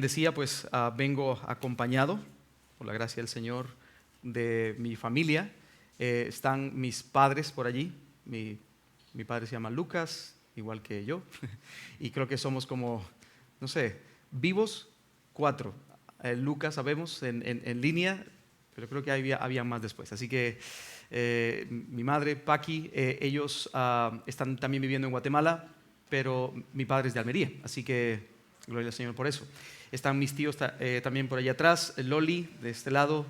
Decía, pues vengo acompañado, por la gracia del Señor, de mi familia. Están mis padres por allí. Mi padre se llama Lucas, igual que yo. Y creo que somos como, no sé, vivos 4. Lucas, sabemos, en línea, pero creo que había más después. Así que mi madre, Paqui, ellos están también viviendo en Guatemala, pero mi padre es de Almería, así que gloria al Señor por eso. Están mis tíos también por allá atrás, Loli de este lado,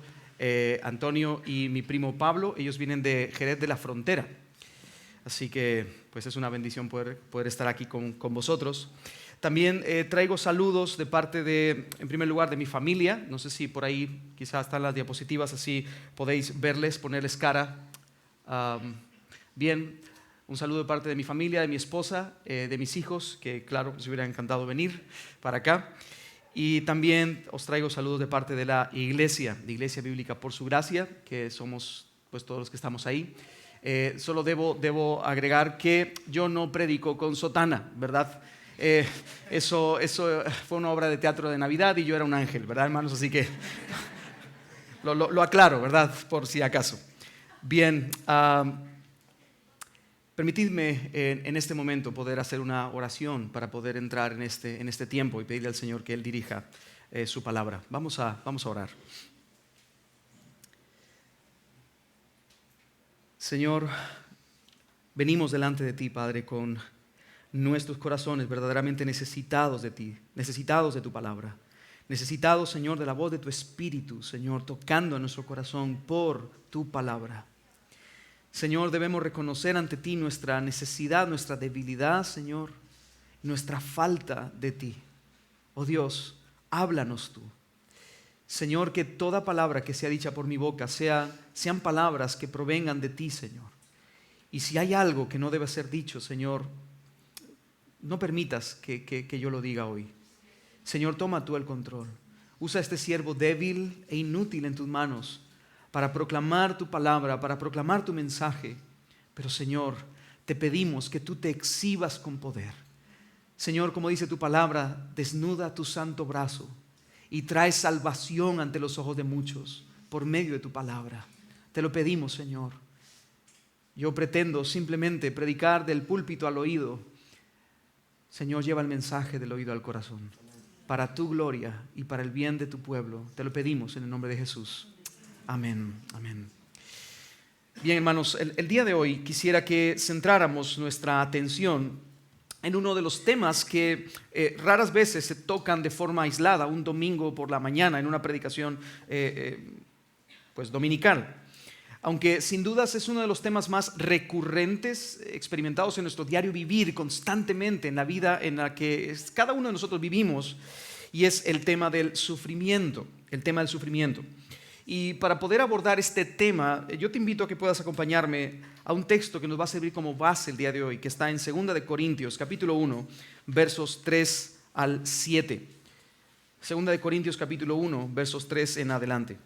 Antonio y mi primo Pablo. Ellos vienen de Jerez de la Frontera. Así que pues es una bendición poder estar aquí con vosotros. También traigo saludos de parte de, en primer lugar, de mi familia. No sé si por ahí quizás están las diapositivas, así podéis verles, ponerles cara. Bien, un saludo de parte de mi familia, de mi esposa, de mis hijos, que claro, les hubiera encantado venir para acá. Y también os traigo saludos de parte de la iglesia, de Iglesia Bíblica por su gracia, que somos pues todos los que estamos ahí. Solo debo agregar que yo no predico con sotana, ¿verdad? Eso fue una obra de teatro de Navidad y yo era un ángel, ¿verdad, hermanos? Así que lo aclaro, ¿verdad? Por si acaso. Bien, permitidme en este momento poder hacer una oración para poder entrar en este tiempo y pedirle al Señor que Él dirija su palabra. Vamos a orar. Señor, venimos delante de ti, Padre, con nuestros corazones verdaderamente necesitados de ti, necesitados de tu palabra, necesitados, Señor, de la voz de tu Espíritu, Señor, tocando a nuestro corazón por tu palabra. Señor, debemos reconocer ante ti nuestra necesidad, nuestra debilidad, Señor, nuestra falta de ti. Oh Dios, háblanos tú. Señor, que toda palabra que sea dicha por mi boca sean palabras que provengan de ti, Señor. Y si hay algo que no debe ser dicho, Señor, no permitas que yo lo diga hoy. Señor, toma tú el control. Usa este siervo débil e inútil en tus manos para proclamar tu palabra, para proclamar tu mensaje. Pero Señor, te pedimos que tú te exhibas con poder. Señor, como dice tu palabra, desnuda tu santo brazo y trae salvación ante los ojos de muchos por medio de tu palabra. Te lo pedimos, Señor. Yo pretendo simplemente predicar del púlpito al oído. Señor, lleva el mensaje del oído al corazón, para tu gloria y para el bien de tu pueblo. Te lo pedimos en el nombre de Jesús. Amén, amén. Bien, hermanos, el día de hoy quisiera que centráramos nuestra atención en uno de los temas que raras veces se tocan de forma aislada, un domingo por la mañana en una predicación pues dominical. Aunque sin dudas es uno de los temas más recurrentes, experimentados en nuestro diario vivir constantemente en la vida en la que cada uno de nosotros vivimos, y es el tema del sufrimiento, Y para poder abordar este tema, yo te invito a que puedas acompañarme a un texto que nos va a servir como base el día de hoy, que está en 2 de Corintios, capítulo 1, versos 3 al 7. 2 de Corintios, capítulo 1, versos 3 en adelante.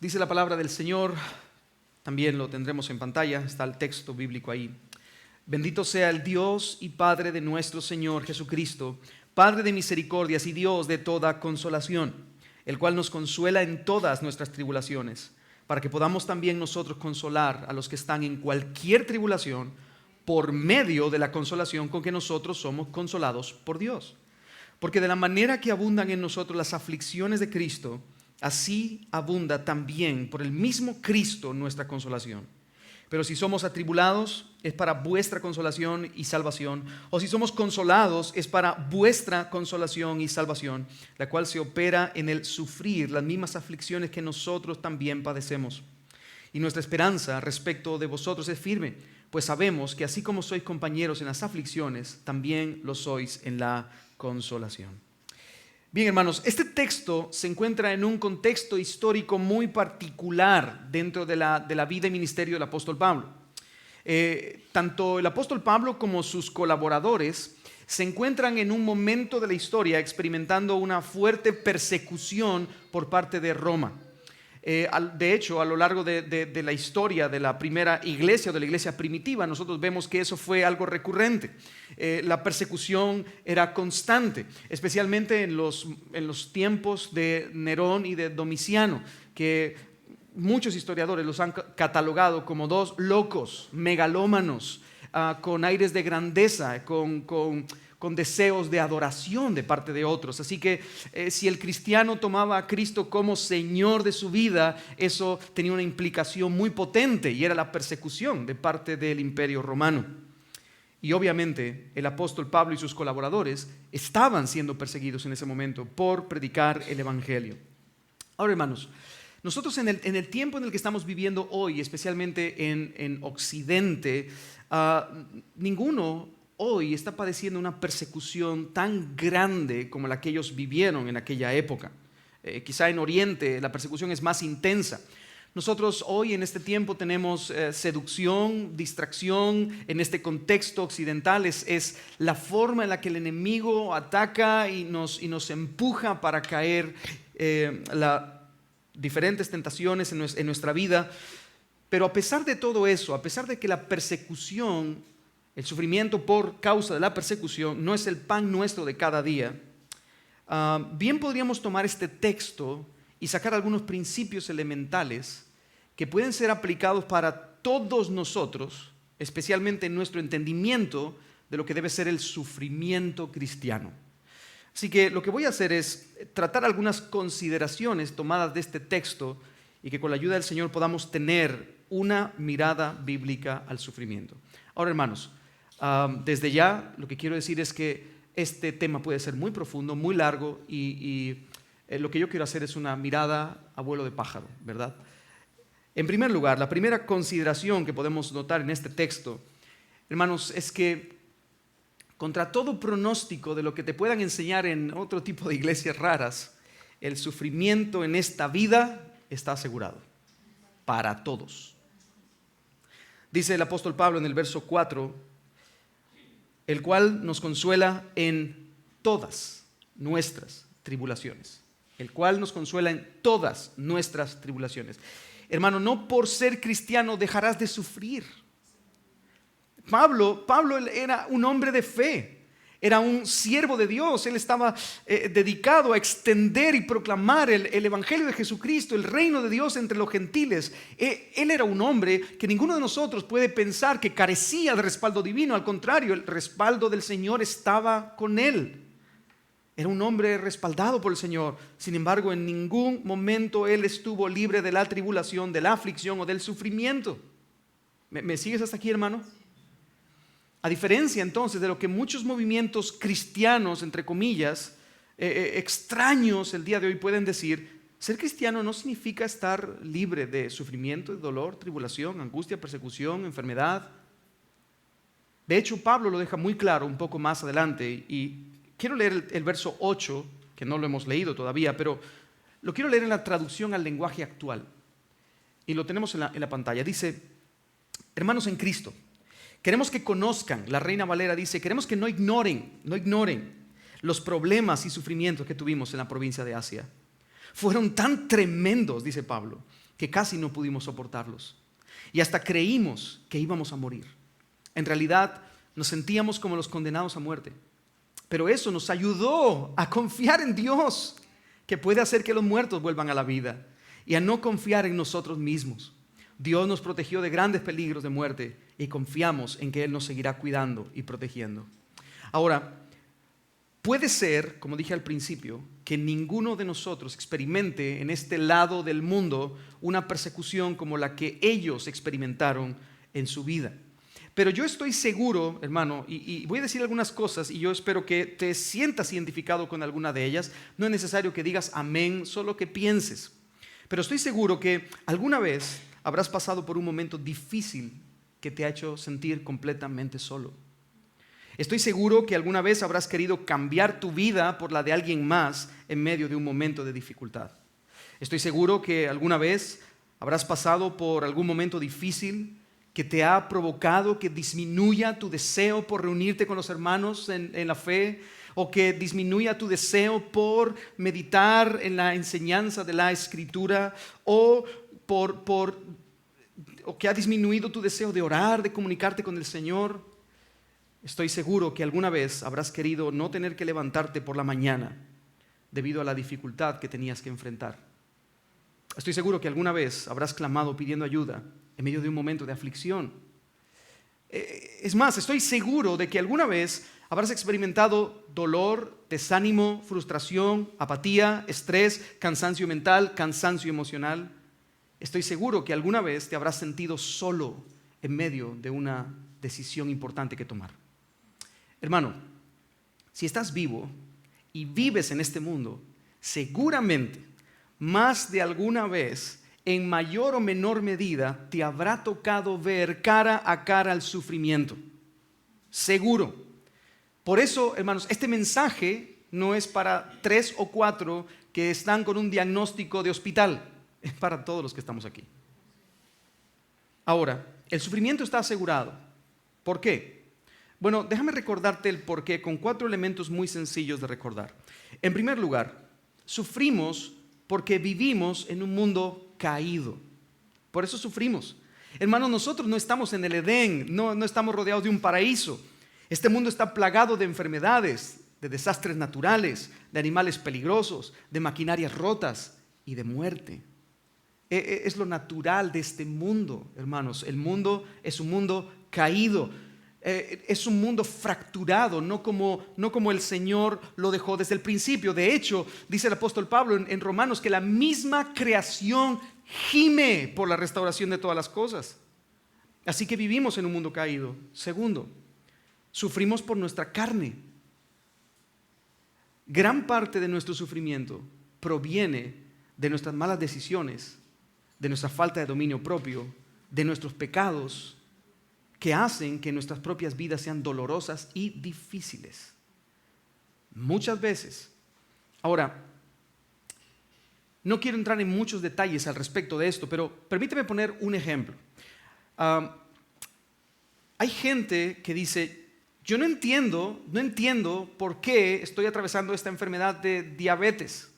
Dice la palabra del Señor. También lo tendremos en pantalla, está el texto bíblico ahí. Bendito sea el Dios y Padre de nuestro Señor Jesucristo, Padre de misericordias y Dios de toda consolación, el cual nos consuela en todas nuestras tribulaciones, para que podamos también nosotros consolar a los que están en cualquier tribulación por medio de la consolación con que nosotros somos consolados por Dios. Porque de la manera que abundan en nosotros las aflicciones de Cristo, así abunda también por el mismo Cristo nuestra consolación. Pero si somos atribulados, es para vuestra consolación y salvación. O si somos consolados, es para vuestra consolación y salvación, la cual se opera en el sufrir las mismas aflicciones que nosotros también padecemos. Y nuestra esperanza respecto de vosotros es firme, pues sabemos que así como sois compañeros en las aflicciones, también lo sois en la consolación. Bien, hermanos, este texto se encuentra en un contexto histórico muy particular dentro de la vida y ministerio del apóstol Pablo. Tanto el apóstol Pablo como sus colaboradores se encuentran en un momento de la historia experimentando una fuerte persecución por parte de Roma. De hecho, a lo largo de la historia de la primera iglesia o de la iglesia primitiva, nosotros vemos que eso fue algo recurrente. La persecución era constante, especialmente en los tiempos de Nerón y de Domiciano, que muchos historiadores los han catalogado como dos locos, megalómanos, con aires de grandeza, con deseos de adoración de parte de otros. Así que si el cristiano tomaba a Cristo como Señor de su vida, eso tenía una implicación muy potente y era la persecución de parte del Imperio Romano. Y obviamente el apóstol Pablo y sus colaboradores estaban siendo perseguidos en ese momento por predicar el Evangelio. Ahora, hermanos, nosotros en el tiempo en el que estamos viviendo hoy, especialmente en Occidente, ninguno hoy está padeciendo una persecución tan grande como la que ellos vivieron en aquella época. Quizá en Oriente la persecución es más intensa. Nosotros hoy en este tiempo tenemos seducción, distracción. En este contexto occidental es la forma en la que el enemigo ataca y nos empuja para caer diferentes tentaciones en nuestra vida. Pero a pesar de todo eso, a pesar de que la persecución, el sufrimiento por causa de la persecución no es el pan nuestro de cada día, bien podríamos tomar este texto y sacar algunos principios elementales que pueden ser aplicados para todos nosotros, especialmente en nuestro entendimiento de lo que debe ser el sufrimiento cristiano. Así que lo que voy a hacer es tratar algunas consideraciones tomadas de este texto y que con la ayuda del Señor podamos tener una mirada bíblica al sufrimiento. Ahora, hermanos, desde ya lo que quiero decir es que este tema puede ser muy profundo, muy largo y lo que yo quiero hacer es una mirada a vuelo de pájaro, ¿verdad? En primer lugar, la primera consideración que podemos notar en este texto, hermanos, es que contra todo pronóstico de lo que te puedan enseñar en otro tipo de iglesias raras, el sufrimiento en esta vida está asegurado para todos. Dice el apóstol Pablo en el verso 4, el cual nos consuela en todas nuestras tribulaciones. El cual nos consuela en todas nuestras tribulaciones. Hermano, no por ser cristiano dejarás de sufrir. Pablo era un hombre de fe, era un siervo de Dios. Él estaba dedicado a extender y proclamar el Evangelio de Jesucristo, el reino de Dios entre los gentiles. Él era un hombre que ninguno de nosotros puede pensar que carecía de respaldo divino. Al contrario, el respaldo del Señor estaba con él. Era un hombre respaldado por el Señor. Sin embargo, en ningún momento él estuvo libre de la tribulación, de la aflicción o del sufrimiento. ¿Me sigues hasta aquí, hermano? A diferencia entonces de lo que muchos movimientos cristianos, entre comillas, extraños el día de hoy pueden decir, ser cristiano no significa estar libre de sufrimiento, de dolor, tribulación, angustia, persecución, enfermedad. De hecho, Pablo lo deja muy claro un poco más adelante y quiero leer el verso 8, que no lo hemos leído todavía, pero lo quiero leer en la traducción al lenguaje actual. Y lo tenemos en la pantalla. Dice, hermanos en Cristo, queremos que conozcan, la Reina Valera dice, queremos que no ignoren los problemas y sufrimientos que tuvimos en la provincia de Asia. Fueron tan tremendos, dice Pablo, que casi no pudimos soportarlos. Y hasta creímos que íbamos a morir. En realidad, nos sentíamos como los condenados a muerte. Pero eso nos ayudó a confiar en Dios, que puede hacer que los muertos vuelvan a la vida, y a no confiar en nosotros mismos. Dios nos protegió de grandes peligros de muerte y confiamos en que Él nos seguirá cuidando y protegiendo. Ahora, puede ser, como dije al principio, que ninguno de nosotros experimente en este lado del mundo una persecución como la que ellos experimentaron en su vida. Pero yo estoy seguro, hermano, y voy a decir algunas cosas y yo espero que te sientas identificado con alguna de ellas. No es necesario que digas amén, solo que pienses. Pero estoy seguro que alguna vez habrás pasado por un momento difícil que te ha hecho sentir completamente solo. Estoy seguro que alguna vez habrás querido cambiar tu vida por la de alguien más en medio de un momento de dificultad. Estoy seguro que alguna vez habrás pasado por algún momento difícil que te ha provocado que disminuya tu deseo por reunirte con los hermanos en la fe, o que disminuya tu deseo por meditar en la enseñanza de la Escritura, o que ha disminuido tu deseo de orar, de comunicarte con el Señor. Estoy seguro que alguna vez habrás querido no tener que levantarte por la mañana debido a la dificultad que tenías que enfrentar. Estoy seguro que alguna vez habrás clamado pidiendo ayuda en medio de un momento de aflicción. Es más, estoy seguro de que alguna vez habrás experimentado dolor, desánimo, frustración, apatía, estrés, cansancio mental, cansancio emocional. Estoy seguro que alguna vez te habrás sentido solo en medio de una decisión importante que tomar. Hermano, si estás vivo y vives en este mundo, seguramente más de alguna vez, en mayor o menor medida, te habrá tocado ver cara a cara el sufrimiento. Seguro. Por eso, hermanos, este mensaje no es para 3 o 4 que están con un diagnóstico de hospital. Es para todos los que estamos aquí. Ahora, el sufrimiento está asegurado. ¿Por qué? Bueno, déjame recordarte el porqué con 4 elementos muy sencillos de recordar. En primer lugar, sufrimos porque vivimos en un mundo caído. Por eso sufrimos. Hermanos, nosotros no estamos en el Edén, no estamos rodeados de un paraíso. Este mundo está plagado de enfermedades, de desastres naturales, de animales peligrosos, de maquinarias rotas y de muerte. Es lo natural de este mundo, hermanos. El mundo es un mundo caído. Es un mundo fracturado, no como el Señor lo dejó desde el principio. De hecho, dice el apóstol Pablo en Romanos que la misma creación gime por la restauración de todas las cosas. Así que vivimos en un mundo caído. Segundo, sufrimos por nuestra carne. Gran parte de nuestro sufrimiento proviene de nuestras malas decisiones, de nuestra falta de dominio propio, de nuestros pecados, que hacen que nuestras propias vidas sean dolorosas y difíciles. Muchas veces. Ahora, no quiero entrar en muchos detalles al respecto de esto, pero permíteme poner un ejemplo. Hay gente que dice, yo no entiendo por qué estoy atravesando esta enfermedad de diabetes.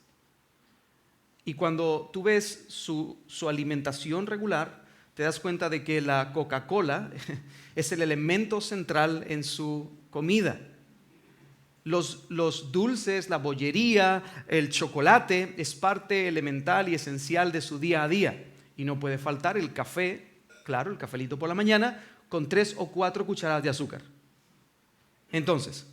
Y cuando tú ves su alimentación regular, te das cuenta de que la Coca-Cola es el elemento central en su comida. Los dulces, la bollería, el chocolate es parte elemental y esencial de su día a día. Y no puede faltar el café, claro, el cafelito por la mañana, con 3 o 4 cucharadas de azúcar. Entonces,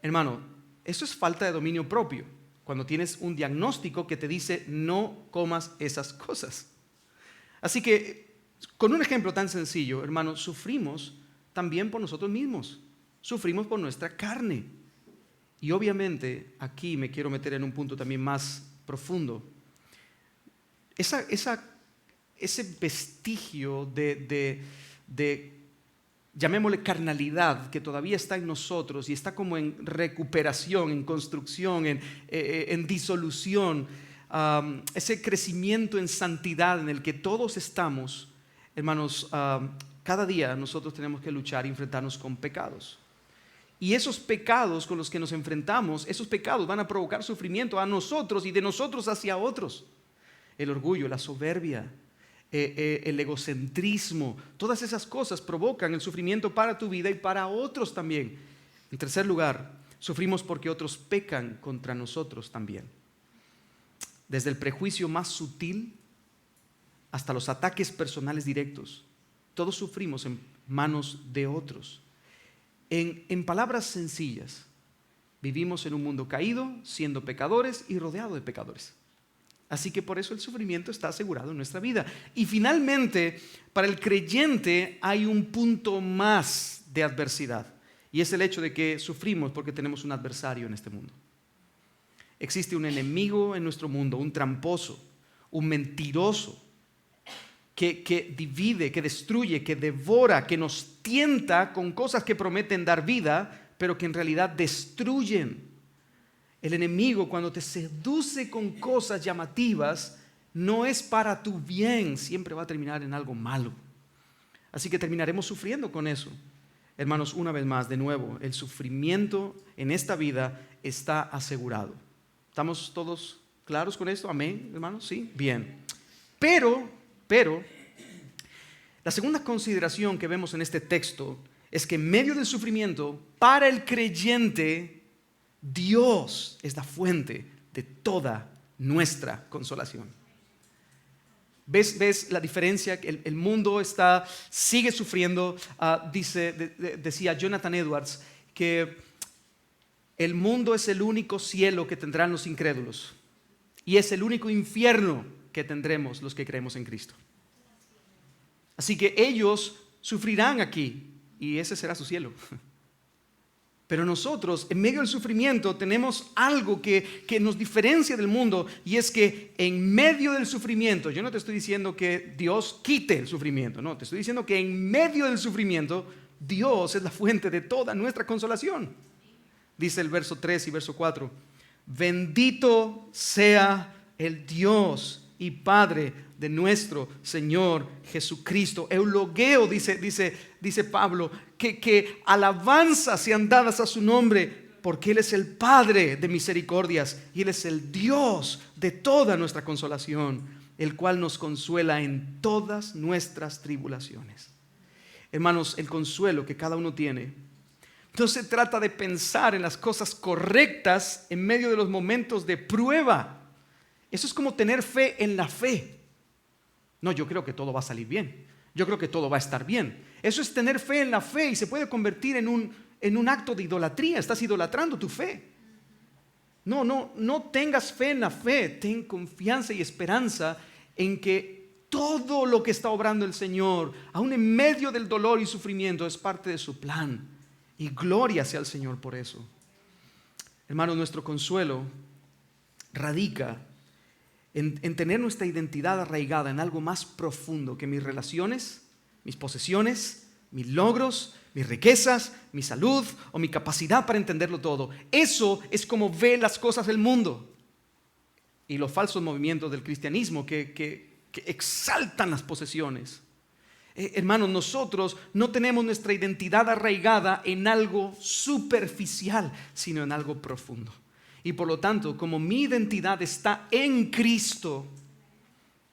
hermano, eso es falta de dominio propio. Cuando tienes un diagnóstico que te dice no comas esas cosas. Así que, con un ejemplo tan sencillo, hermanos, sufrimos también por nosotros mismos. Sufrimos por nuestra carne. Y obviamente, aquí me quiero meter en un punto también más profundo. Ese vestigio de llamémosle carnalidad, que todavía está en nosotros y está como en recuperación, en construcción, en disolución, ese crecimiento en santidad en el que todos estamos, hermanos, cada día nosotros tenemos que luchar y enfrentarnos con pecados. Y esos pecados con los que nos enfrentamos, esos pecados van a provocar sufrimiento a nosotros y de nosotros hacia otros. El orgullo, la soberbia, el egocentrismo, todas esas cosas provocan el sufrimiento para tu vida y para otros también. En tercer lugar, sufrimos porque otros pecan contra nosotros también. Desde el prejuicio más sutil hasta los ataques personales directos, todos sufrimos en manos de otros. En palabras sencillas, vivimos en un mundo caído, siendo pecadores y rodeado de pecadores. Así que por eso el sufrimiento está asegurado en nuestra vida. Y finalmente, para el creyente hay un punto más de adversidad. Y es el hecho de que sufrimos porque tenemos un adversario en este mundo. Existe un enemigo en nuestro mundo, un tramposo, un mentiroso, que divide, que destruye, que devora, que nos tienta con cosas que prometen dar vida, pero que en realidad destruyen. El enemigo, cuando te seduce con cosas llamativas, no es para tu bien, siempre va a terminar en algo malo. Así que terminaremos sufriendo con eso. Hermanos, una vez más, de nuevo, el sufrimiento en esta vida está asegurado. ¿Estamos todos claros con esto? Amén, hermanos. Sí, bien. Pero, la segunda consideración que vemos en este texto es que en medio del sufrimiento, para el creyente, Dios es la fuente de toda nuestra consolación. ¿Ves la diferencia? El mundo sigue sufriendo. Decía Jonathan Edwards que el mundo es el único cielo que tendrán los incrédulos y es el único infierno que tendremos los que creemos en Cristo. Así que ellos sufrirán aquí y ese será su cielo. Pero nosotros, en medio del sufrimiento, tenemos algo que nos diferencia del mundo, y es que en medio del sufrimiento, yo no te estoy diciendo que Dios quite el sufrimiento, no, te estoy diciendo que en medio del sufrimiento, Dios es la fuente de toda nuestra consolación. Dice el verso 3 y verso 4, bendito sea el Dios y Padre de nuestro Señor Jesucristo. Eulogeo, dice Pablo, que alabanzas sean dadas a su nombre, porque Él es el Padre de misericordias y Él es el Dios de toda nuestra consolación, el cual nos consuela en todas nuestras tribulaciones. Hermanos, el consuelo que cada uno tiene no se trata de pensar en las cosas correctas en medio de los momentos de prueba. Eso es como tener fe en la fe. No, yo creo que todo va a salir bien. Yo creo que todo va a estar bien. Eso es tener fe en la fe y se puede convertir en un acto de idolatría. Estás idolatrando tu fe. No tengas fe en la fe. Ten confianza y esperanza en que todo lo que está obrando el Señor, aún en medio del dolor y sufrimiento, es parte de su plan. Y gloria sea al Señor por eso. Hermanos, nuestro consuelo radica en tener nuestra identidad arraigada en algo más profundo que mis relaciones, mis posesiones, mis logros, mis riquezas, mi salud o mi capacidad para entenderlo todo. Eso es como ve las cosas el mundo y los falsos movimientos del cristianismo que exaltan las posesiones. Hermanos, nosotros no tenemos nuestra identidad arraigada en algo superficial, sino en algo profundo. Y por lo tanto, como mi identidad está en Cristo,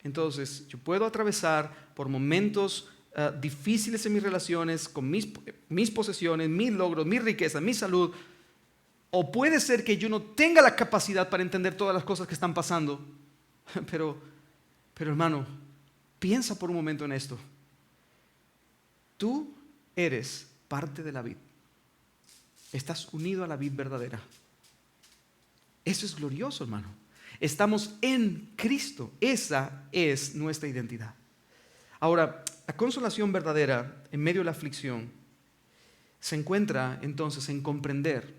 entonces yo puedo atravesar por momentos difíciles en mis relaciones, con mis posesiones, mis logros, mis riquezas, mi salud. O puede ser que yo no tenga la capacidad para entender todas las cosas que están pasando. Pero hermano, piensa por un momento en esto. Tú eres parte de la vid. Estás unido a la vid verdadera. Eso es glorioso, hermano. Estamos en Cristo. Esa es nuestra identidad. Ahora, la consolación verdadera en medio de la aflicción se encuentra entonces en comprender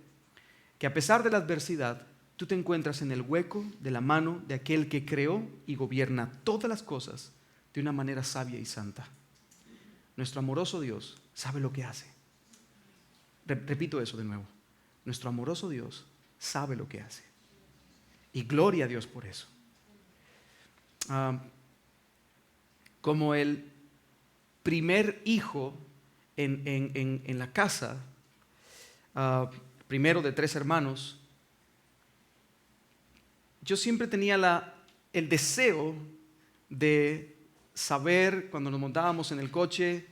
que a pesar de la adversidad, tú te encuentras en el hueco de la mano de aquel que creó y gobierna todas las cosas de una manera sabia y santa. Nuestro amoroso Dios sabe lo que hace. Repito eso de nuevo. Nuestro amoroso Dios sabe lo que hace. Y gloria a Dios por eso. Como el primer hijo en la casa, primero de 3 hermanos, yo siempre tenía el deseo de saber cuando nos montábamos en el coche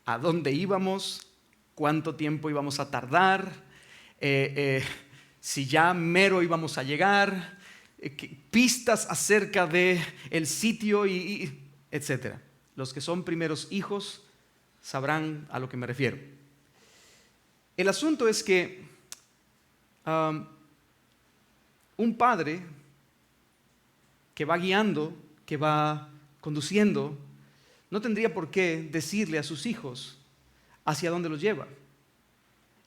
a dónde íbamos, cuánto tiempo íbamos a tardar, si ya mero íbamos a llegar, pistas acerca del sitio y etcétera. Los que son primeros hijos sabrán a lo que me refiero. El asunto es que un padre que va guiando, que va conduciendo, no tendría por qué decirle a sus hijos hacia dónde los lleva.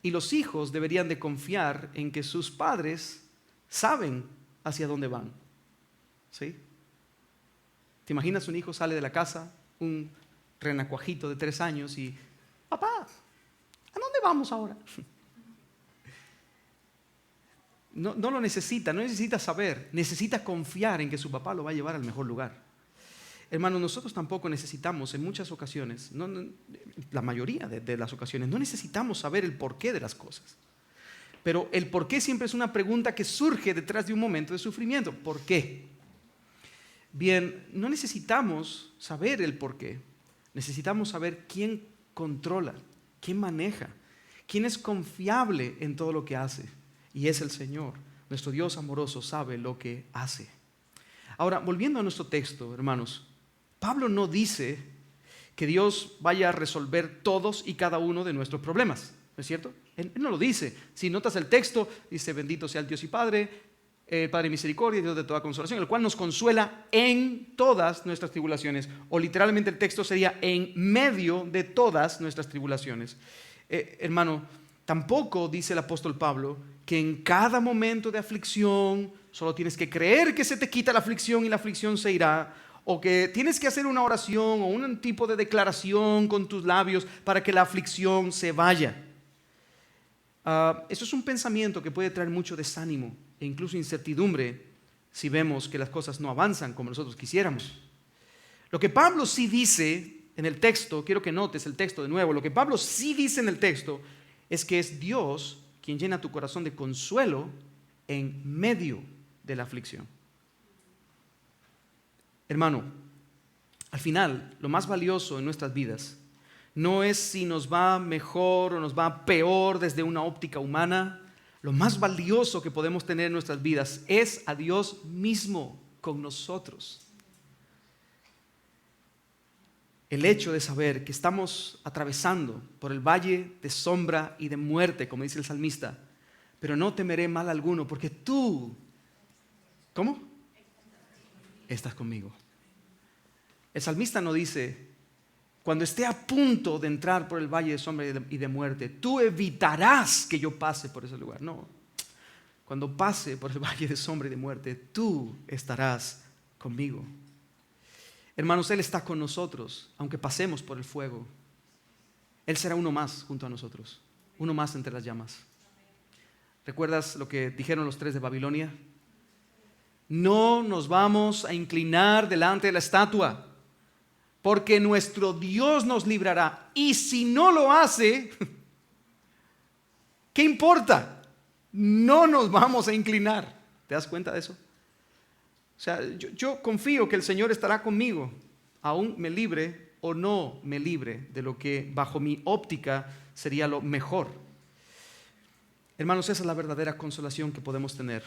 Y los hijos deberían de confiar en que sus padres saben hacia dónde van. ¿Sí? ¿Te imaginas un hijo sale de la casa, un renacuajito de 3 años y papá, ¿a dónde vamos ahora? No lo necesita, no necesita saber, necesita confiar en que su papá lo va a llevar al mejor lugar. Hermanos, nosotros tampoco necesitamos en muchas ocasiones, la mayoría de las ocasiones, no necesitamos saber el porqué de las cosas. Pero el porqué siempre es una pregunta que surge detrás de un momento de sufrimiento. ¿Por qué? Bien, no necesitamos saber el porqué. Necesitamos saber quién controla, quién maneja, quién es confiable en todo lo que hace. Y es el Señor. Nuestro Dios amoroso sabe lo que hace. Ahora, volviendo a nuestro texto, hermanos, Pablo no dice que Dios vaya a resolver todos y cada uno de nuestros problemas, ¿no es cierto? Él no lo dice. Si notas el texto, dice: bendito sea el Dios y Padre, Padre de misericordia y Dios de toda consolación, el cual nos consuela en todas nuestras tribulaciones. O literalmente el texto sería: en medio de todas nuestras tribulaciones. Hermano, tampoco dice el apóstol Pablo que en cada momento de aflicción solo tienes que creer que se te quita la aflicción y la aflicción se irá, o que tienes que hacer una oración o un tipo de declaración con tus labios para que la aflicción se vaya. Eso es un pensamiento que puede traer mucho desánimo e incluso incertidumbre si vemos que las cosas no avanzan como nosotros quisiéramos. Lo que Pablo sí dice en el texto, quiero que notes el texto de nuevo, lo que Pablo sí dice en el texto es que es Dios quien llena tu corazón de consuelo en medio de la aflicción. Hermano, al final, lo más valioso en nuestras vidas no es si nos va mejor o nos va peor desde una óptica humana. Lo más valioso que podemos tener en nuestras vidas es a Dios mismo con nosotros. El hecho de saber que estamos atravesando por el valle de sombra y de muerte, como dice el salmista, pero no temeré mal alguno porque tú, ¿cómo? Estás conmigo. El salmista no dice: cuando esté a punto de entrar por el valle de sombra y de muerte, tú evitarás que yo pase por ese lugar. No, cuando pase por el valle de sombra y de muerte, tú estarás conmigo. Hermanos, Él está con nosotros, aunque pasemos por el fuego. Él será uno más junto a nosotros, uno más entre las llamas. ¿Recuerdas lo que dijeron los 3 de Babilonia? No nos vamos a inclinar delante de la estatua, porque nuestro Dios nos librará. Y si no lo hace, ¿qué importa? No nos vamos a inclinar. ¿Te das cuenta de eso? O sea, yo confío que el Señor estará conmigo, aún me libre o no me libre de lo que bajo mi óptica sería lo mejor. Hermanos, esa es la verdadera consolación que podemos tener.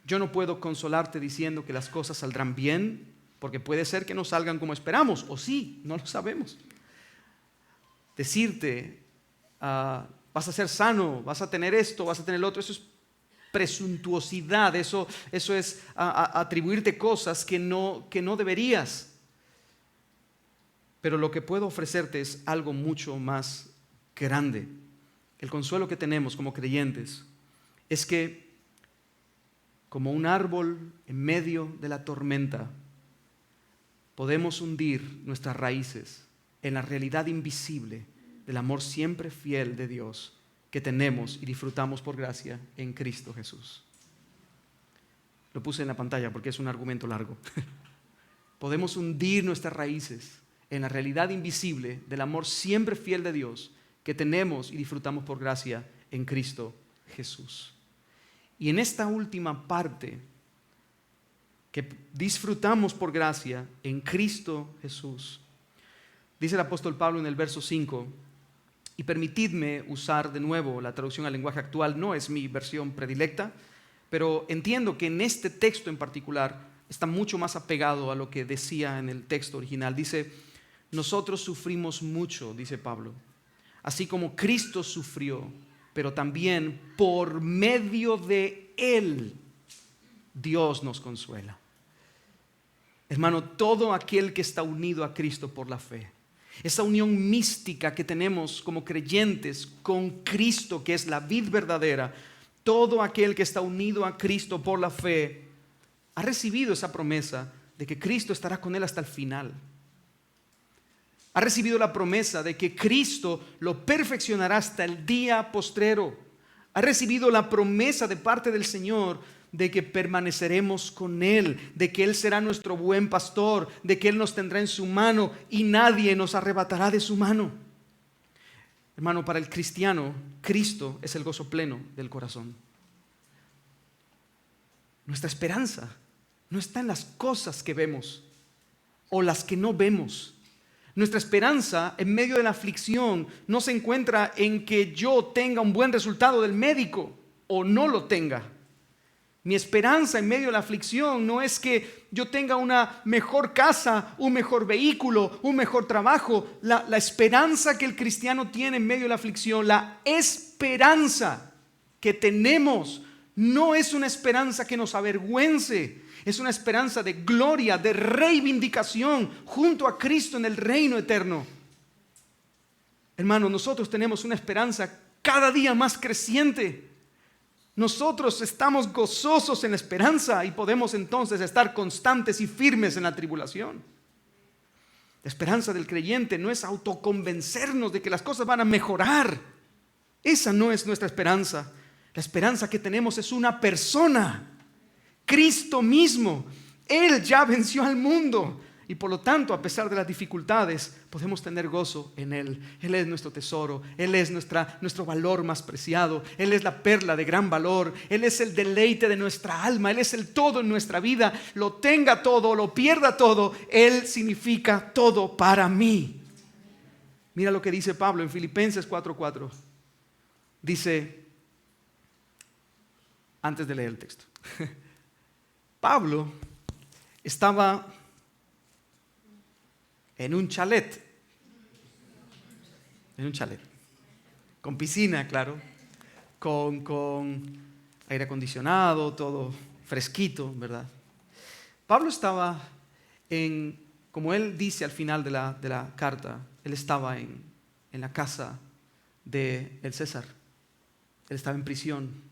Yo no puedo consolarte diciendo que las cosas saldrán bien, porque puede ser que no salgan como esperamos, o sí, no lo sabemos. Decirte, vas a ser sano, vas a tener esto, vas a tener lo otro, eso es presuntuosidad, eso es atribuirte cosas que no deberías. Pero lo que puedo ofrecerte es algo mucho más grande. El consuelo que tenemos como creyentes es que, como un árbol en medio de la tormenta, podemos hundir nuestras raíces en la realidad invisible del amor siempre fiel de Dios que tenemos y disfrutamos por gracia en Cristo Jesús. Lo puse en la pantalla porque es un argumento largo. Podemos hundir nuestras raíces en la realidad invisible del amor siempre fiel de Dios que tenemos y disfrutamos por gracia en Cristo Jesús. Y en esta última parte, que disfrutamos por gracia en Cristo Jesús, dice el apóstol Pablo en el verso 5, y permitidme usar de nuevo la traducción al lenguaje actual, no es mi versión predilecta, pero entiendo que en este texto en particular está mucho más apegado a lo que decía en el texto original. Dice: nosotros sufrimos mucho, dice Pablo, así como Cristo sufrió, pero también por medio de Él Dios nos consuela. Hermano, todo aquel que está unido a Cristo por la fe, esa unión mística que tenemos como creyentes con Cristo, que es la vid verdadera, todo aquel que está unido a Cristo por la fe ha recibido esa promesa de que Cristo estará con él hasta el final. Ha recibido la promesa de que Cristo lo perfeccionará hasta el día postrero. Ha recibido la promesa de parte del Señor de que permaneceremos con Él, de que Él será nuestro buen pastor, de que Él nos tendrá en su mano y nadie nos arrebatará de su mano. Hermano, para el cristiano, Cristo es el gozo pleno del corazón. Nuestra esperanza no está en las cosas que vemos o las que no vemos. Nuestra esperanza en medio de la aflicción no se encuentra en que yo tenga un buen resultado del médico o no lo tenga. Mi esperanza en medio de la aflicción no es que yo tenga una mejor casa, un mejor vehículo, un mejor trabajo. La esperanza que el cristiano tiene en medio de la aflicción, la esperanza que tenemos, no es una esperanza que nos avergüence. Es una esperanza de gloria, de reivindicación junto a Cristo en el reino eterno. Hermanos, nosotros tenemos una esperanza cada día más creciente. Nosotros estamos gozosos en la esperanza y podemos entonces estar constantes y firmes en la tribulación. La esperanza del creyente no es autoconvencernos de que las cosas van a mejorar. Esa no es nuestra esperanza. La esperanza que tenemos es una persona, Cristo mismo. Él ya venció al mundo y por lo tanto, a pesar de las dificultades, podemos tener gozo en Él. Él es nuestro tesoro, Él es nuestro valor más preciado, Él es la perla de gran valor, Él es el deleite de nuestra alma, Él es el todo en nuestra vida. Lo tenga todo, lo pierda todo, Él significa todo para mí. Mira lo que dice Pablo en Filipenses 4:4. Dice, antes de leer el texto, Pablo estaba en un chalet, con piscina, claro, con aire acondicionado, todo fresquito, ¿verdad? Pablo estaba como él dice al final de la carta, él estaba en la casa del César. Él estaba en prisión,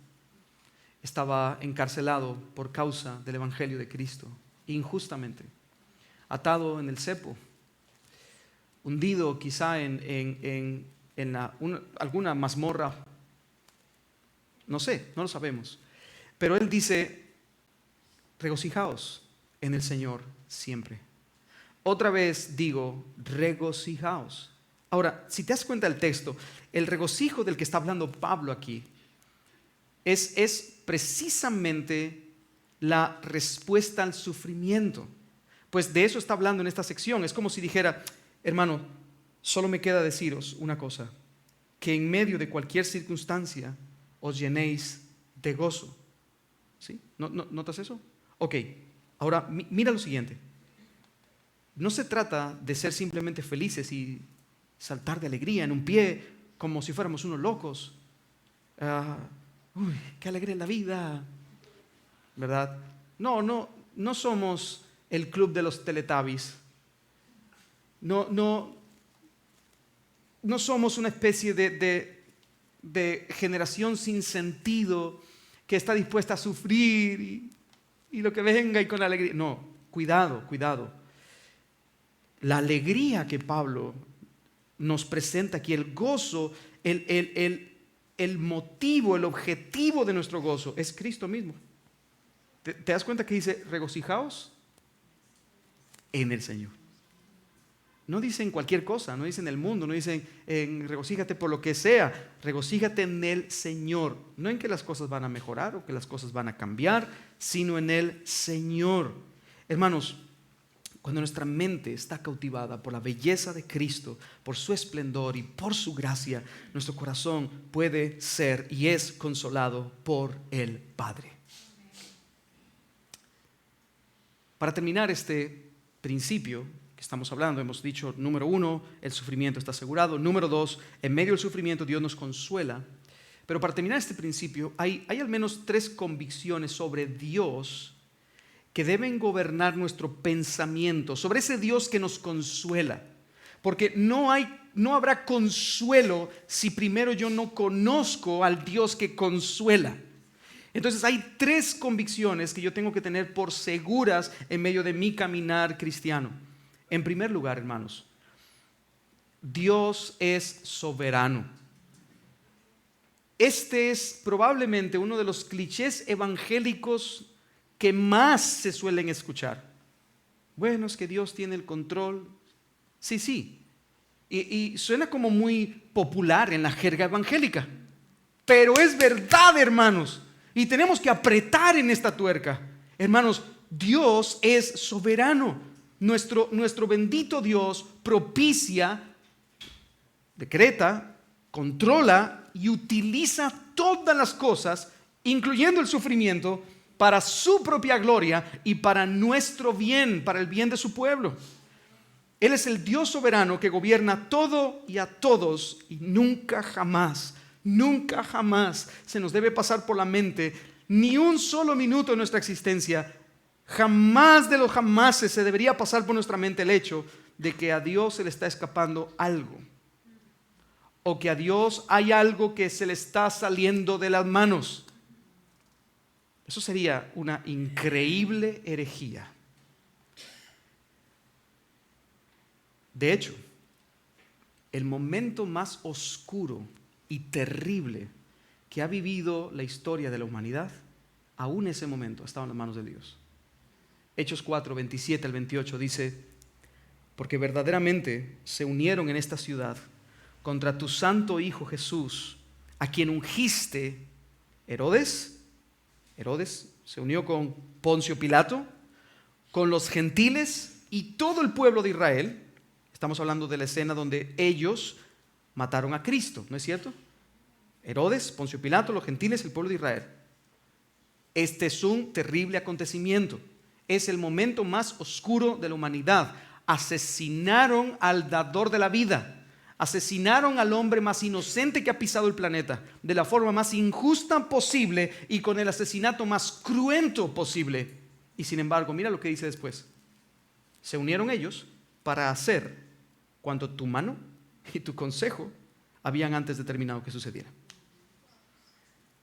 estaba encarcelado por causa del evangelio de Cristo, injustamente, atado en el cepo, hundido quizá en alguna mazmorra, no sé, no lo sabemos. Pero él dice, regocijaos en el Señor siempre. Otra vez digo, regocijaos. Ahora, si te das cuenta del texto, el regocijo del que está hablando Pablo aquí es precisamente la respuesta al sufrimiento. Pues de eso está hablando en esta sección. Es como si dijera, hermano, solo me queda deciros una cosa, que en medio de cualquier circunstancia os llenéis de gozo. ¿Sí? ¿Notas eso? Ok, ahora mira lo siguiente. No se trata de ser simplemente felices y saltar de alegría en un pie como si fuéramos unos locos. Uy, qué alegre la vida, ¿verdad? No somos el club de los Teletubbies. No somos una especie de generación sin sentido que está dispuesta a sufrir y lo que venga y con la alegría. No, cuidado. La alegría que Pablo nos presenta aquí, el gozo, el motivo, el objetivo de nuestro gozo es Cristo mismo. ¿Te das cuenta que dice regocijaos en el Señor? No dicen cualquier cosa, no dicen el mundo, no dicen regocíjate por lo que sea, regocíjate en el Señor. No en que las cosas van a mejorar o que las cosas van a cambiar, sino en el Señor. Hermanos, cuando nuestra mente está cautivada por la belleza de Cristo, por su esplendor y por su gracia, nuestro corazón puede ser y es consolado por el Padre. Para terminar este principio que estamos hablando, hemos dicho, número 1, el sufrimiento está asegurado. Número 2, en medio del sufrimiento Dios nos consuela. Pero para terminar este principio, hay al menos 3 convicciones sobre Dios que deben gobernar nuestro pensamiento, sobre ese Dios que nos consuela. Porque no habrá consuelo si primero yo no conozco al Dios que consuela. Entonces hay 3 convicciones que yo tengo que tener por seguras en medio de mi caminar cristiano. En primer lugar, hermanos, Dios es soberano. Este es probablemente uno de los clichés evangélicos que más se suelen escuchar. Bueno, es que Dios tiene el control. Sí, sí. Y suena como muy popular en la jerga evangélica. Pero es verdad, hermanos. Y tenemos que apretar en esta tuerca. Hermanos, Dios es soberano. Nuestro bendito Dios propicia, decreta, controla y utiliza todas las cosas, incluyendo el sufrimiento, para su propia gloria y para nuestro bien, para el bien de su pueblo. Él es el Dios soberano que gobierna todo y a todos, y nunca jamás se nos debe pasar por la mente ni un solo minuto de nuestra existencia. Jamás de los jamases se debería pasar por nuestra mente el hecho de que a Dios se le está escapando algo, o que a Dios hay algo que se le está saliendo de las manos. Eso sería una increíble herejía. De hecho, el momento más oscuro y terrible que ha vivido la historia de la humanidad, aún ese momento estaba en las manos de Dios. Hechos 4, 27 al 28 dice: porque verdaderamente se unieron en esta ciudad contra tu santo Hijo Jesús, a quien ungiste. Herodes se unió con Poncio Pilato, con los gentiles y todo el pueblo de Israel. Estamos hablando de la escena donde ellos mataron a Cristo, ¿no es cierto? Herodes, Poncio Pilato, los gentiles, el pueblo de Israel. Este es un terrible acontecimiento. Es el momento más oscuro de la humanidad. Asesinaron al dador de la vida. Asesinaron al hombre más inocente que ha pisado el planeta, de la forma más injusta posible y con el asesinato más cruento posible. Y sin embargo, mira lo que dice después. Se unieron ellos para hacer cuanto tu mano y tu consejo habían antes determinado que sucediera.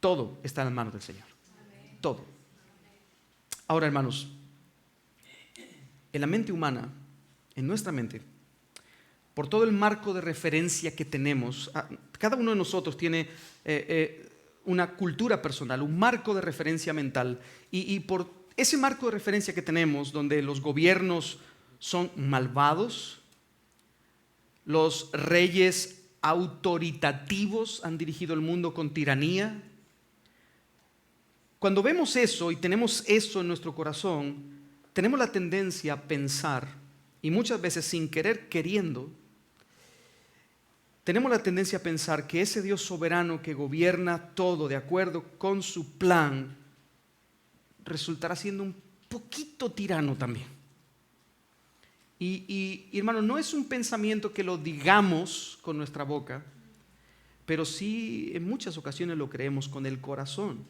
Todo está en las manos del Señor. Todo. Ahora, hermanos, en la mente humana, en nuestra mente, por todo el marco de referencia que tenemos, cada uno de nosotros tiene una cultura personal, un marco de referencia mental, y por ese marco de referencia que tenemos, donde los gobiernos son malvados, los reyes autoritativos han dirigido el mundo con tiranía. Cuando vemos eso y tenemos eso en nuestro corazón, tenemos la tendencia a pensar, y muchas veces sin querer queriendo, tenemos la tendencia a pensar que ese Dios soberano que gobierna todo de acuerdo con su plan resultará siendo un poquito tirano también. Y hermano, no es un pensamiento que lo digamos con nuestra boca, pero sí en muchas ocasiones lo creemos con el corazón.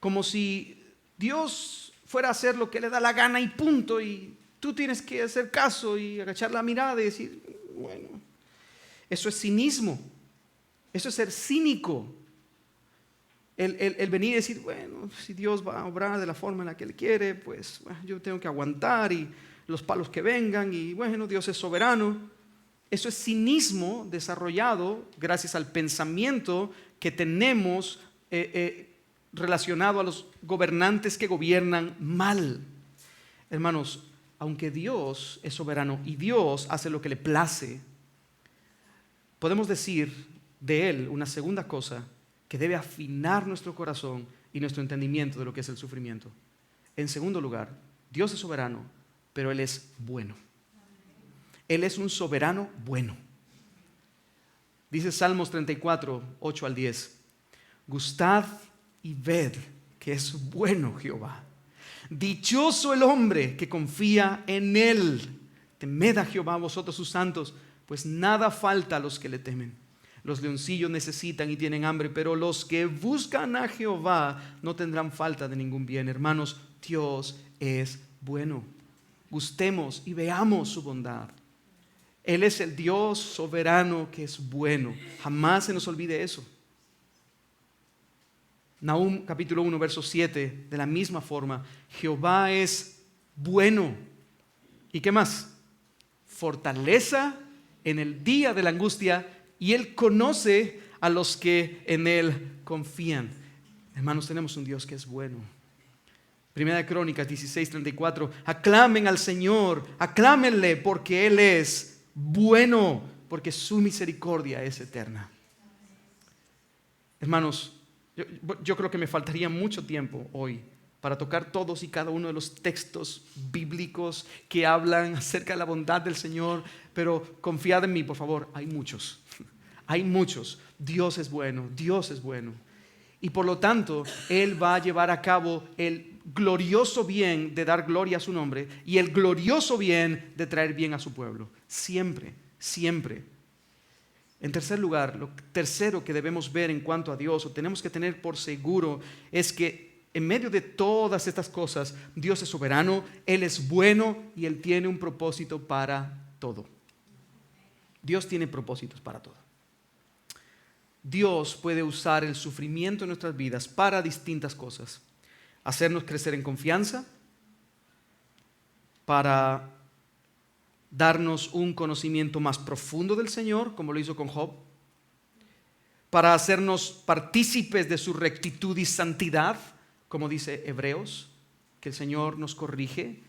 Como si Dios fuera a hacer lo que le da la gana y punto, y tú tienes que hacer caso y agachar la mirada y decir, bueno, eso es cinismo, eso es ser cínico. El venir y decir, bueno, si Dios va a obrar de la forma en la que Él quiere, pues bueno, yo tengo que aguantar y los palos que vengan, y bueno, Dios es soberano. Eso es cinismo desarrollado gracias al pensamiento que tenemos relacionado a los gobernantes que gobiernan mal. Hermanos, aunque Dios es soberano y Dios hace lo que le place, podemos decir de Él una segunda cosa que debe afinar nuestro corazón y nuestro entendimiento de lo que es el sufrimiento. En segundo lugar, Dios es soberano, pero Él es bueno. Él es un soberano bueno. Dice Salmos 34, 8 al 10. Gustad y ved que es bueno Jehová. Dichoso el hombre que confía en Él. Temed a Jehová vosotros sus santos, pues nada falta a los que le temen. Los leoncillos necesitan y tienen hambre, pero los que buscan a Jehová no tendrán falta de ningún bien. Hermanos, Dios es bueno. Gustemos y veamos su bondad. Él es el Dios soberano que es bueno. Jamás se nos olvide eso. Nahum capítulo 1 verso 7, de la misma forma, Jehová es bueno. ¿Y qué más? Fortaleza en el día de la angustia, y Él conoce a los que en Él confían. Hermanos, tenemos un Dios que es bueno. Primera de Crónicas 16:34. Aclamen al Señor, aclámenle porque Él es bueno, porque su misericordia es eterna. Hermanos, yo creo que me faltaría mucho tiempo hoy para tocar todos y cada uno de los textos bíblicos que hablan acerca de la bondad del Señor, pero confiad en mí, por favor, hay muchos. Hay muchos. Dios es bueno, Dios es bueno. Y por lo tanto, Él va a llevar a cabo el glorioso bien de dar gloria a su nombre y el glorioso bien de traer bien a su pueblo. Siempre, siempre. En tercer lugar, lo tercero que debemos ver en cuanto a Dios, o tenemos que tener por seguro, es que en medio de todas estas cosas, Dios es soberano, Él es bueno y Él tiene un propósito para todo. Dios tiene propósitos para todo. Dios puede usar el sufrimiento en nuestras vidas para distintas cosas. Hacernos crecer en confianza, para darnos un conocimiento más profundo del Señor, como lo hizo con Job, para hacernos partícipes de su rectitud y santidad, como dice Hebreos, que el Señor nos corrige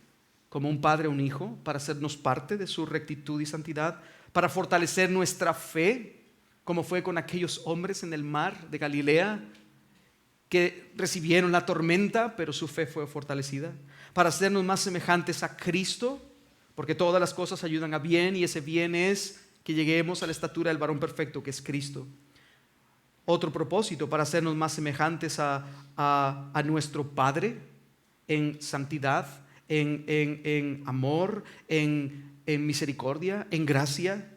como un padre o un hijo, para hacernos parte de su rectitud y santidad, para fortalecer nuestra fe, como fue con aquellos hombres en el mar de Galilea, que recibieron la tormenta, pero su fe fue fortalecida, para hacernos más semejantes a Cristo, porque todas las cosas ayudan a bien, y ese bien es que lleguemos a la estatura del varón perfecto, que es Cristo. Otro propósito, para hacernos más semejantes a nuestro Padre en santidad, en amor, en misericordia, en gracia.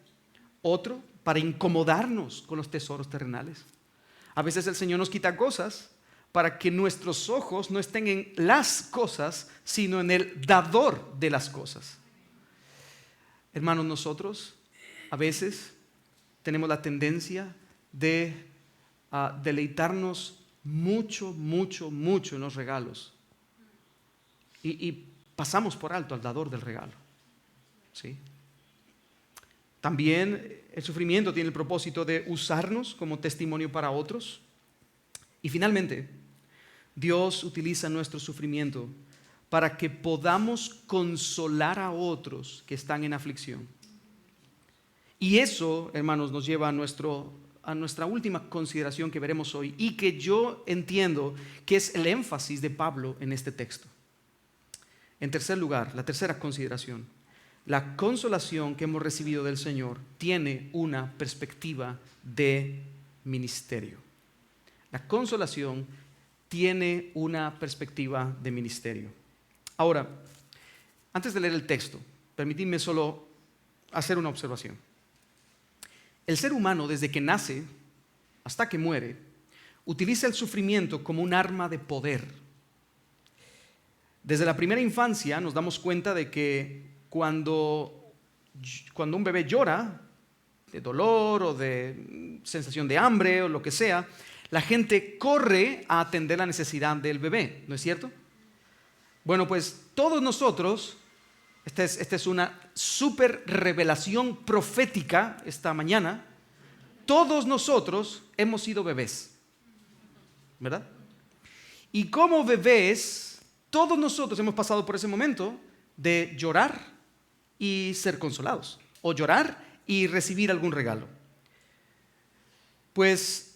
Otro, para incomodarnos con los tesoros terrenales. A veces el Señor nos quita cosas para que nuestros ojos no estén en las cosas, sino en el dador de las cosas. Hermanos, nosotros a veces tenemos la tendencia de deleitarnos mucho en los regalos y pasamos por alto al dador del regalo, ¿sí? También el sufrimiento tiene el propósito de usarnos como testimonio para otros. Y finalmente, Dios utiliza nuestro sufrimiento para que podamos consolar a otros que están en aflicción. Y eso, hermanos, nos lleva a nuestra última consideración que veremos hoy, y que yo entiendo que es el énfasis de Pablo en este texto. En tercer lugar, la tercera consideración: la consolación que hemos recibido del Señor tiene una perspectiva de ministerio. La consolación tiene una perspectiva de ministerio. Ahora, antes de leer el texto, permitidme solo hacer una observación. El ser humano, desde que nace hasta que muere, utiliza el sufrimiento como un arma de poder. Desde la primera infancia nos damos cuenta de que cuando un bebé llora de dolor o de sensación de hambre o lo que sea, la gente corre a atender la necesidad del bebé, ¿no es cierto? Bueno, pues todos nosotros, esta es una súper revelación profética esta mañana, todos nosotros hemos sido bebés, ¿verdad? Y como bebés, todos nosotros hemos pasado por ese momento de llorar y ser consolados, o llorar y recibir algún regalo. Pues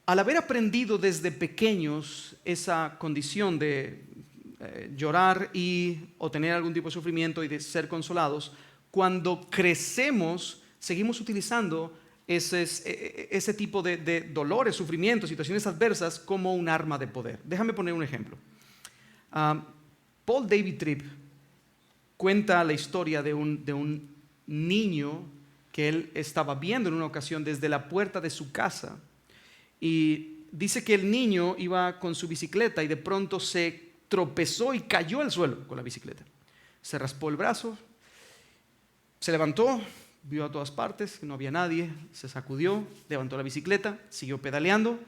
al haber aprendido desde pequeños esa condición de llorar o tener algún tipo de sufrimiento y de ser consolados, cuando crecemos seguimos utilizando ese tipo de dolores, sufrimientos, situaciones adversas como un arma de poder. Déjame poner un ejemplo. Paul David Tripp cuenta la historia de un niño que él estaba viendo en una ocasión desde la puerta de su casa, y dice que el niño iba con su bicicleta y de pronto se tropezó y cayó al suelo con la bicicleta. Se raspó el brazo, se levantó, vio a todas partes que no había nadie, se sacudió, levantó la bicicleta, siguió pedaleando,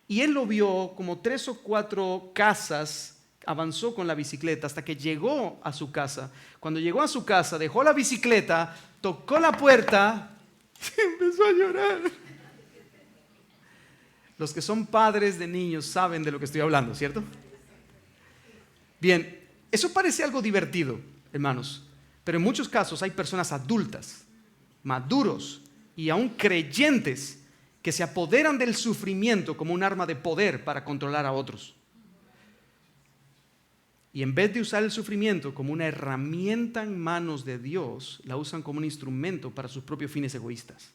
y él lo vio como 3 o 4 casas. Avanzó con la bicicleta hasta que llegó a su casa. Cuando llegó a su casa, dejó la bicicleta, tocó la puerta y empezó a llorar. Los que son padres de niños saben de lo que estoy hablando, ¿cierto? Bien, eso parece algo divertido, hermanos, pero en muchos casos hay personas adultas, maduros y aún creyentes que se apoderan del sufrimiento como un arma de poder para controlar a otros. Y en vez de usar el sufrimiento como una herramienta en manos de Dios, la usan como un instrumento para sus propios fines egoístas.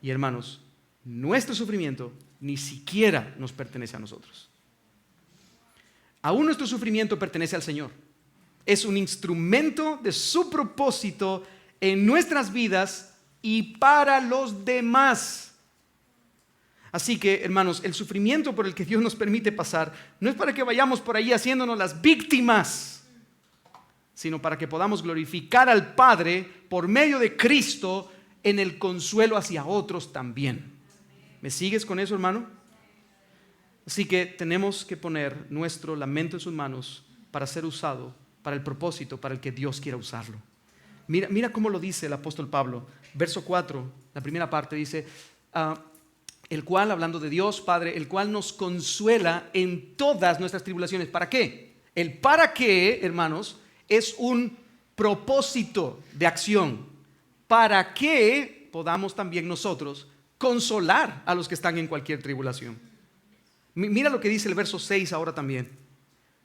Y hermanos, nuestro sufrimiento ni siquiera nos pertenece a nosotros. Aún nuestro sufrimiento pertenece al Señor. Es un instrumento de su propósito en nuestras vidas y para los demás. Así que, hermanos, el sufrimiento por el que Dios nos permite pasar no es para que vayamos por ahí haciéndonos las víctimas, sino para que podamos glorificar al Padre por medio de Cristo en el consuelo hacia otros también. ¿Me sigues con eso, hermano? Así que tenemos que poner nuestro lamento en sus manos para ser usado para el propósito para el que Dios quiera usarlo. Mira cómo lo dice el apóstol Pablo. Verso 4, la primera parte dice, el cual, hablando de Dios Padre, el cual nos consuela en todas nuestras tribulaciones. ¿Para qué? El para qué, hermanos, es un propósito de acción. Para que podamos también nosotros consolar a los que están en cualquier tribulación. Mira lo que dice el verso 6 ahora también.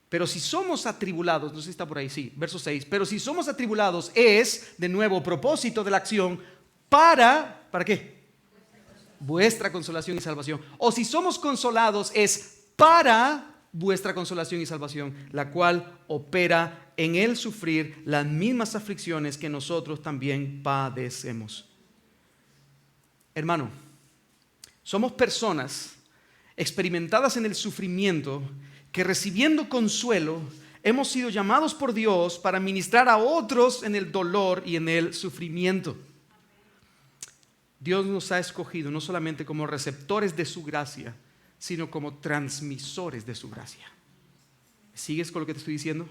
Pero si somos atribulados, no sé si está por ahí, sí, verso 6. Pero si somos atribulados es, de nuevo, propósito de la acción ¿para qué? Vuestra consolación y salvación. O si somos consolados es para vuestra consolación y salvación, la cual opera en el sufrir las mismas aflicciones que nosotros también padecemos. Hermano, somos personas experimentadas en el sufrimiento que, recibiendo consuelo, hemos sido llamados por Dios para ministrar a otros en el dolor y en el sufrimiento. Dios nos ha escogido no solamente como receptores de su gracia, sino como transmisores de su gracia. ¿Sigues con lo que te estoy diciendo?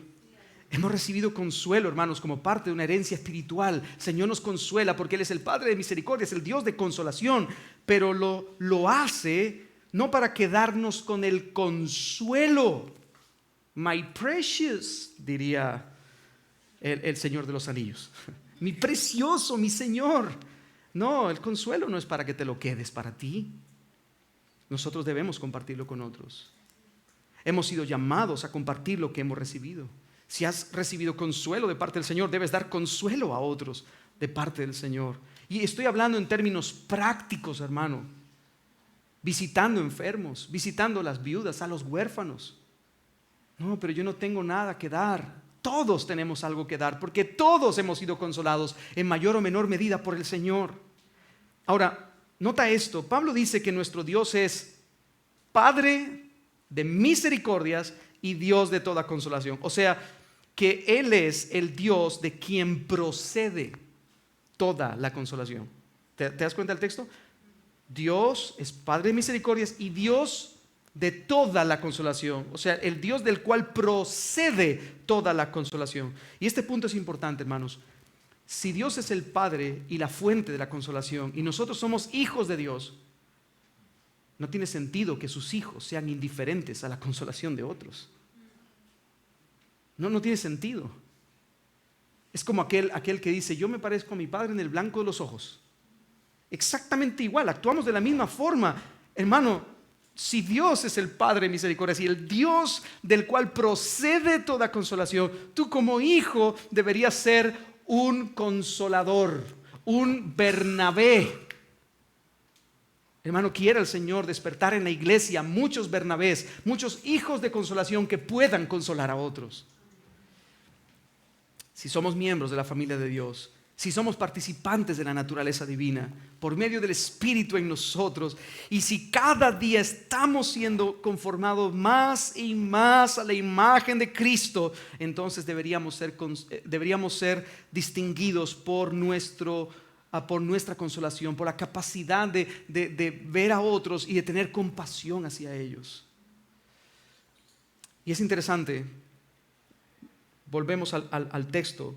Hemos recibido consuelo, hermanos, como parte de una herencia espiritual. El Señor nos consuela porque Él es el Padre de misericordia, es el Dios de consolación, pero lo hace no para quedarnos con el consuelo. My precious, diría el Señor de los Anillos. Mi precioso, mi Señor. No, el consuelo no es para que te lo quedes para ti. Nosotros debemos compartirlo con otros. Hemos sido llamados a compartir lo que hemos recibido. Si has recibido consuelo de parte del Señor, debes dar consuelo a otros de parte del Señor. Y estoy hablando en términos prácticos, hermano. Visitando enfermos, visitando a las viudas, a los huérfanos. No, pero yo no tengo nada que dar. Todos tenemos algo que dar, porque todos hemos sido consolados en mayor o menor medida por el Señor. Ahora, nota esto. Pablo dice que nuestro Dios es Padre de misericordias y Dios de toda consolación. O sea, que Él es el Dios de quien procede toda la consolación. ¿Te das cuenta del texto? Dios es Padre de misericordias y Dios de toda la consolación. O sea, el Dios del cual procede toda la consolación. Y este punto es importante, hermanos. Si Dios es el Padre y la fuente de la consolación y nosotros somos hijos de Dios, no tiene sentido que sus hijos sean indiferentes a la consolación de otros. No tiene sentido. Es como aquel que dice, yo me parezco a mi padre en el blanco de los ojos. Exactamente igual, actuamos de la misma forma. Hermano, si Dios es el Padre de misericordia y el Dios del cual procede toda consolación, tú como hijo deberías ser un consolador, un Bernabé. Hermano, quiera el Señor despertar en la iglesia muchos Bernabés, muchos hijos de consolación que puedan consolar a otros. Si somos miembros de la familia de Dios, si somos participantes de la naturaleza divina, por medio del Espíritu en nosotros, y si cada día estamos siendo conformados más y más a la imagen de Cristo, entonces deberíamos ser distinguidos por nuestra consolación, por la capacidad de ver a otros y de tener compasión hacia ellos. Y es interesante, volvemos al texto,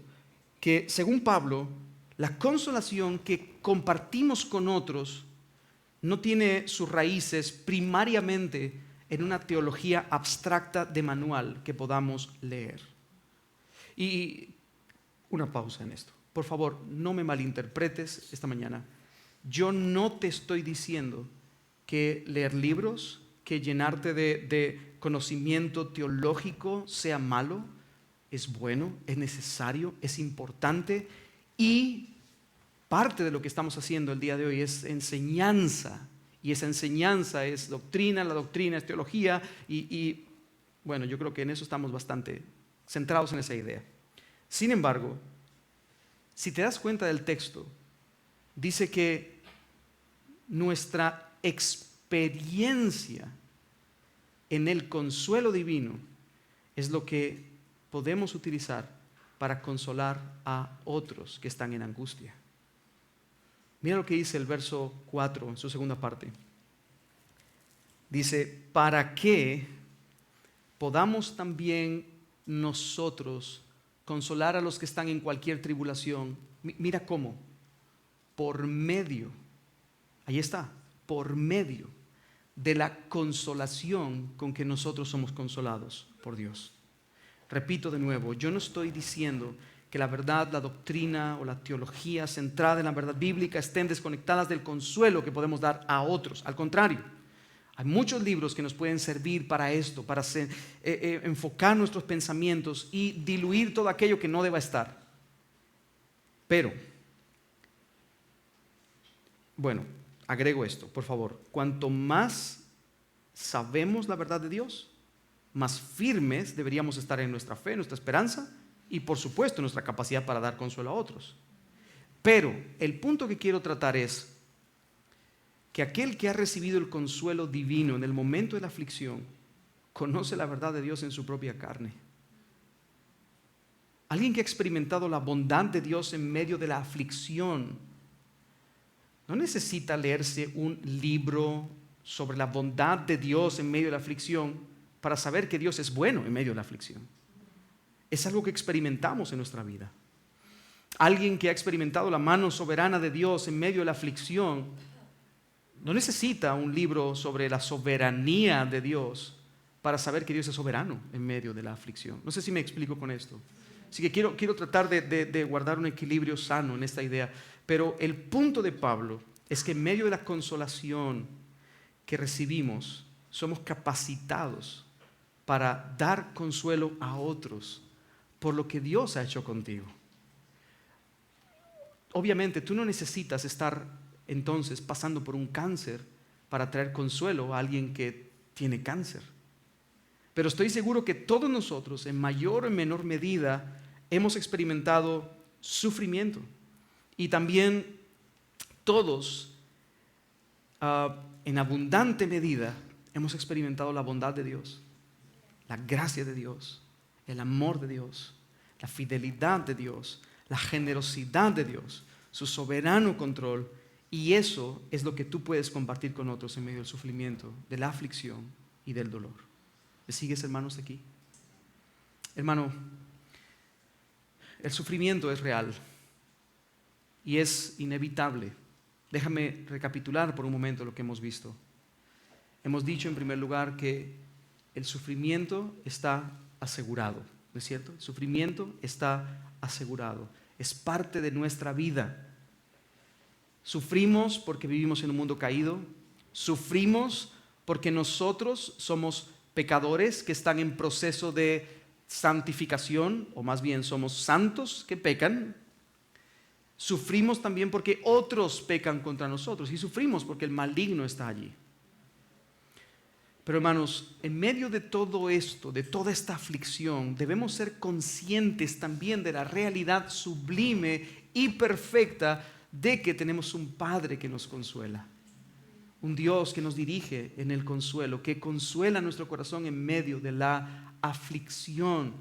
que según Pablo, la consolación que compartimos con otros no tiene sus raíces primariamente en una teología abstracta de manual que podamos leer. Y una pausa en esto. Por favor, no me malinterpretes esta mañana. Yo no te estoy diciendo que leer libros, que llenarte de conocimiento teológico sea malo. Es bueno, es necesario, es importante, y parte de lo que estamos haciendo el día de hoy es enseñanza, y esa enseñanza es doctrina, la doctrina es teología, y bueno, yo creo que en eso estamos bastante centrados en esa idea. Sin embargo, si te das cuenta del texto, dice que nuestra experiencia en el consuelo divino es lo que podemos utilizar para consolar a otros que están en angustia. Mira lo que dice el verso 4 en su segunda parte. Dice, para que podamos también nosotros consolar a los que están en cualquier tribulación. Mira cómo, por medio, ahí está, por medio de la consolación con que nosotros somos consolados por Dios. Repito de nuevo, yo no estoy diciendo que la verdad, la doctrina o la teología centrada en la verdad bíblica estén desconectadas del consuelo que podemos dar a otros. Al contrario, hay muchos libros que nos pueden servir para esto, para enfocar nuestros pensamientos y diluir todo aquello que no deba estar. Pero, bueno, agrego esto, por favor. Cuanto más sabemos la verdad de Dios, más firmes deberíamos estar en nuestra fe, en nuestra esperanza y, por supuesto, en nuestra capacidad para dar consuelo a otros. Pero el punto que quiero tratar es que aquel que ha recibido el consuelo divino en el momento de la aflicción conoce la verdad de Dios en su propia carne. Alguien que ha experimentado la bondad de Dios en medio de la aflicción no necesita leerse un libro sobre la bondad de Dios en medio de la aflicción para saber que Dios es bueno en medio de la aflicción. Es algo que experimentamos en nuestra vida. Alguien que ha experimentado la mano soberana de Dios en medio de la aflicción no necesita un libro sobre la soberanía de Dios para saber que Dios es soberano en medio de la aflicción. No sé si me explico con esto. Así que quiero tratar de guardar un equilibrio sano en esta idea. Pero el punto de Pablo es que en medio de la consolación que recibimos, somos capacitados para dar consuelo a otros por lo que Dios ha hecho contigo. Obviamente tú no necesitas estar entonces pasando por un cáncer para traer consuelo a alguien que tiene cáncer. Pero estoy seguro que todos nosotros, en mayor o en menor medida, hemos experimentado sufrimiento. Y también todos, en abundante medida, hemos experimentado la bondad de Dios, la gracia de Dios, el amor de Dios, la fidelidad de Dios, la generosidad de Dios, su soberano control. Y eso es lo que tú puedes compartir con otros en medio del sufrimiento, de la aflicción y del dolor. ¿Me sigues, hermanos, aquí? Hermano, el sufrimiento es real y es inevitable. Déjame recapitular por un momento lo que hemos visto. Hemos dicho en primer lugar que el sufrimiento está asegurado, ¿no es cierto? El sufrimiento está asegurado, es parte de nuestra vida. Sufrimos porque vivimos en un mundo caído, sufrimos porque nosotros somos pecadores que están en proceso de santificación, o más bien somos santos que pecan. Sufrimos también porque otros pecan contra nosotros y sufrimos porque el maligno está allí. Pero hermanos, en medio de todo esto, de toda esta aflicción, debemos ser conscientes también de la realidad sublime y perfecta de que tenemos un Padre que nos consuela, un Dios que nos dirige en el consuelo, que consuela nuestro corazón en medio de la aflicción.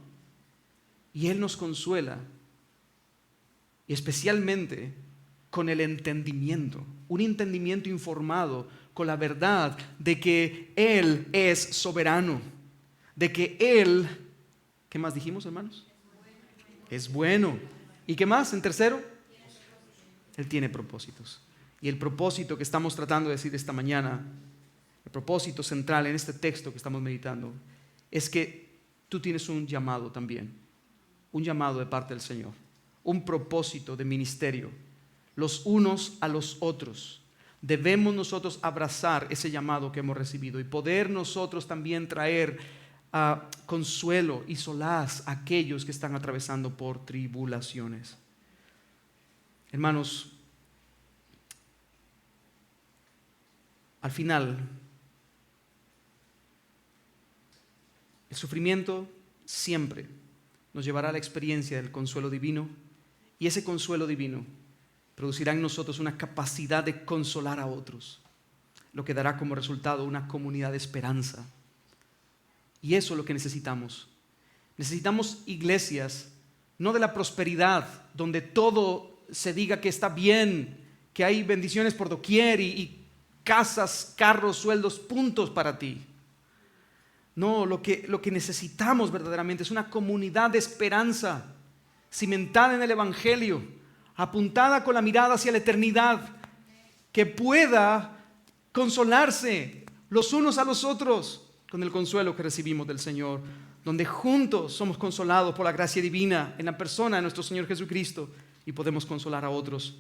Y Él nos consuela, y especialmente con el entendimiento, un entendimiento informado con la verdad de que Él es soberano, de que Él, ¿qué más dijimos, hermanos? Es bueno. ¿Y qué más? En tercero, Él tiene propósitos. Y el propósito que estamos tratando de decir esta mañana, el propósito central en este texto que estamos meditando, es que tú tienes un llamado también, un llamado de parte del Señor, un propósito de ministerio, los unos a los otros. Debemos nosotros abrazar ese llamado que hemos recibido y poder nosotros también traer consuelo y solaz a aquellos que están atravesando por tribulaciones. Hermanos, al final, el sufrimiento siempre nos llevará a la experiencia del consuelo divino, y ese consuelo divino producirá en nosotros una capacidad de consolar a otros, lo que dará como resultado una comunidad de esperanza. Y eso es lo que necesitamos. Necesitamos iglesias, no de la prosperidad, donde todo se diga que está bien, que hay bendiciones por doquier y casas, carros, sueldos, puntos para ti. No, lo que necesitamos verdaderamente es una comunidad de esperanza, cimentada en el Evangelio, apuntada con la mirada hacia la eternidad, que pueda consolarse los unos a los otros con el consuelo que recibimos del Señor, donde juntos somos consolados por la gracia divina en la persona de nuestro Señor Jesucristo y podemos consolar a otros.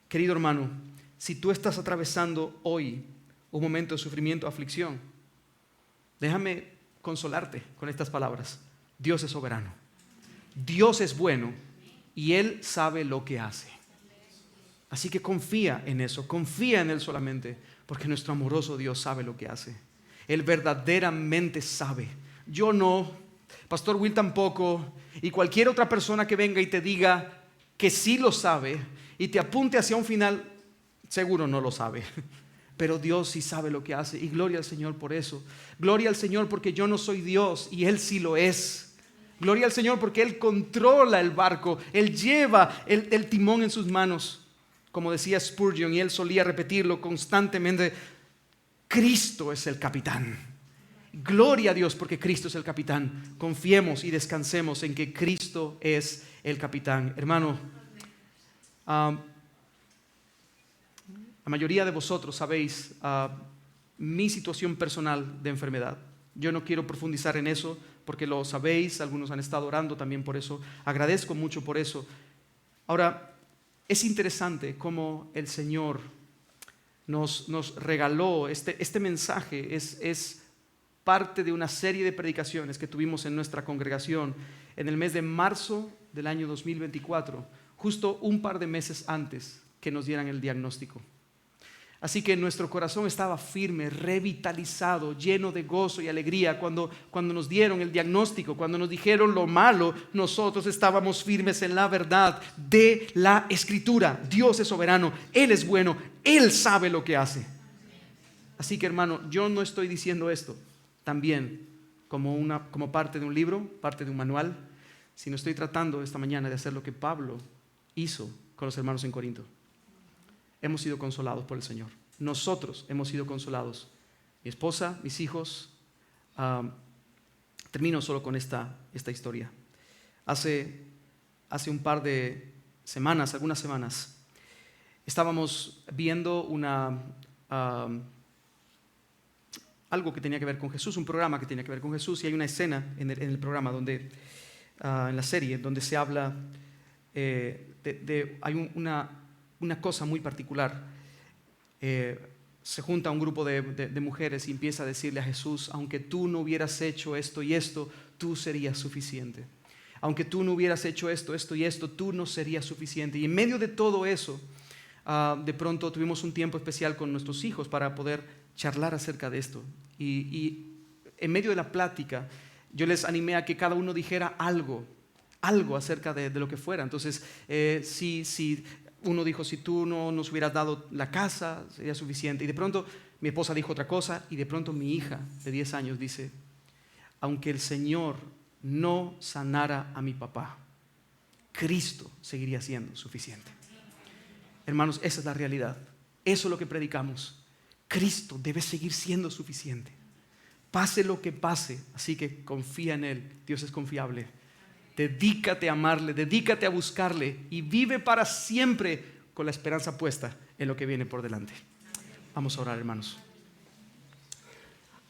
Querido hermano, si tú estás atravesando hoy un momento de sufrimiento, aflicción, déjame consolarte con estas palabras. Dios es soberano, Dios es bueno y Él sabe lo que hace. Así que confía en eso, confía en Él solamente, porque nuestro amoroso Dios sabe lo que hace. Él verdaderamente sabe. Yo no, Pastor Will tampoco, y cualquier otra persona que venga y te diga que sí lo sabe y te apunte hacia un final, seguro no lo sabe. Pero Dios sí sabe lo que hace, y gloria al Señor por eso. Gloria al Señor porque yo no soy Dios y Él sí lo es. Gloria al Señor porque Él controla el barco, Él lleva el timón en sus manos. Como decía Spurgeon, y él solía repetirlo constantemente: Cristo es el capitán. Gloria a Dios porque Cristo es el capitán. Confiemos y descansemos en que Cristo es el capitán. Hermano, la mayoría de vosotros sabéis mi situación personal de enfermedad. Yo no quiero profundizar en eso porque lo sabéis, algunos han estado orando también por eso. Agradezco mucho por eso. Ahora, es interesante cómo el Señor nos regaló este mensaje. Es parte de una serie de predicaciones que tuvimos en nuestra congregación en el mes de marzo del año 2024, justo un par de meses antes que nos dieran el diagnóstico. Así que nuestro corazón estaba firme, revitalizado, lleno de gozo y alegría cuando nos dieron el diagnóstico, cuando nos dijeron lo malo. Nosotros estábamos firmes en la verdad de la Escritura. Dios es soberano, Él es bueno, Él sabe lo que hace. Así que, hermano, yo no estoy diciendo esto también como parte de un libro, parte de un manual, sino estoy tratando esta mañana de hacer lo que Pablo hizo con los hermanos en Corinto. Hemos sido consolados por el Señor. Nosotros hemos sido consolados. Mi esposa, mis hijos. Termino solo con esta historia. Hace un par de semanas, algunas semanas, estábamos viendo algo que tenía que ver con Jesús, un programa que tenía que ver con Jesús, y hay una escena en el programa donde, en la serie, donde se habla hay una cosa muy particular. Se junta un grupo de mujeres y empieza a decirle a Jesús: aunque tú no hubieras hecho esto y esto, tú serías suficiente. Aunque tú no hubieras hecho esto y esto, tú no serías suficiente. Y en medio de todo eso, de pronto tuvimos un tiempo especial con nuestros hijos para poder charlar acerca de esto. Y en medio de la plática, yo les animé a que cada uno dijera algo acerca de lo que fuera. Entonces, si uno dijo: si tú no nos hubieras dado la casa, sería suficiente. Y de pronto mi esposa dijo otra cosa, y de pronto mi hija de 10 años dice: aunque el Señor no sanara a mi papá, Cristo seguiría siendo suficiente. Hermanos, esa es la realidad. Eso es lo que predicamos. Cristo debe seguir siendo suficiente, pase lo que pase. Así que confía en Él. Dios es confiable. Dedícate a amarle, dedícate a buscarle y vive para siempre con la esperanza puesta en lo que viene por delante. Vamos a orar, hermanos.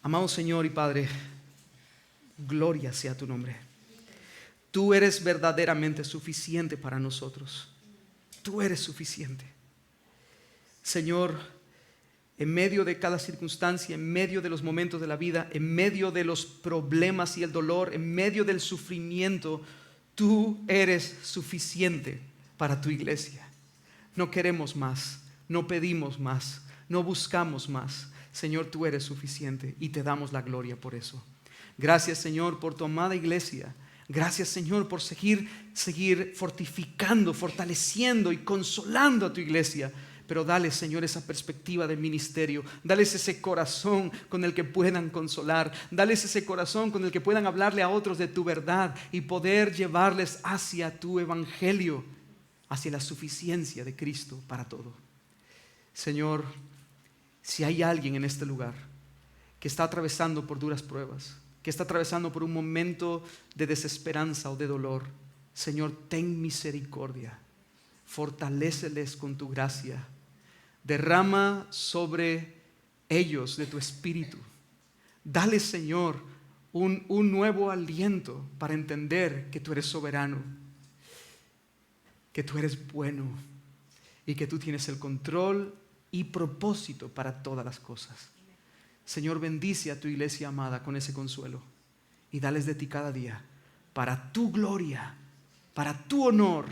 Amado Señor y Padre, gloria sea tu nombre. Tú eres verdaderamente suficiente para nosotros. Tú eres suficiente. Señor, en medio de cada circunstancia, en medio de los momentos de la vida, en medio de los problemas y el dolor, en medio del sufrimiento, tú eres suficiente para tu iglesia. No queremos más, no pedimos más, no buscamos más. Señor, tú eres suficiente y te damos la gloria por eso. Gracias, Señor, por tu amada iglesia. Gracias, Señor, por seguir fortificando, fortaleciendo y consolando a tu iglesia. Pero dale, Señor, esa perspectiva de ministerio. Dales ese corazón con el que puedan consolar. Dales ese corazón con el que puedan hablarle a otros de tu verdad y poder llevarles hacia tu evangelio, hacia la suficiencia de Cristo para todo. Señor, si hay alguien en este lugar que está atravesando por duras pruebas, que está atravesando por un momento de desesperanza o de dolor, Señor, ten misericordia. Fortaléceles con tu gracia. Derrama sobre ellos de tu espíritu. Dale, Señor, un nuevo aliento para entender que tú eres soberano, que tú eres bueno y que tú tienes el control y propósito para todas las cosas. Señor, bendice a tu iglesia amada con ese consuelo y dales de ti cada día para tu gloria, para tu honor,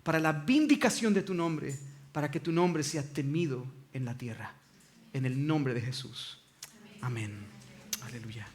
para la vindicación de tu nombre, para que tu nombre sea temido en la tierra. En el nombre de Jesús. Amén. Aleluya.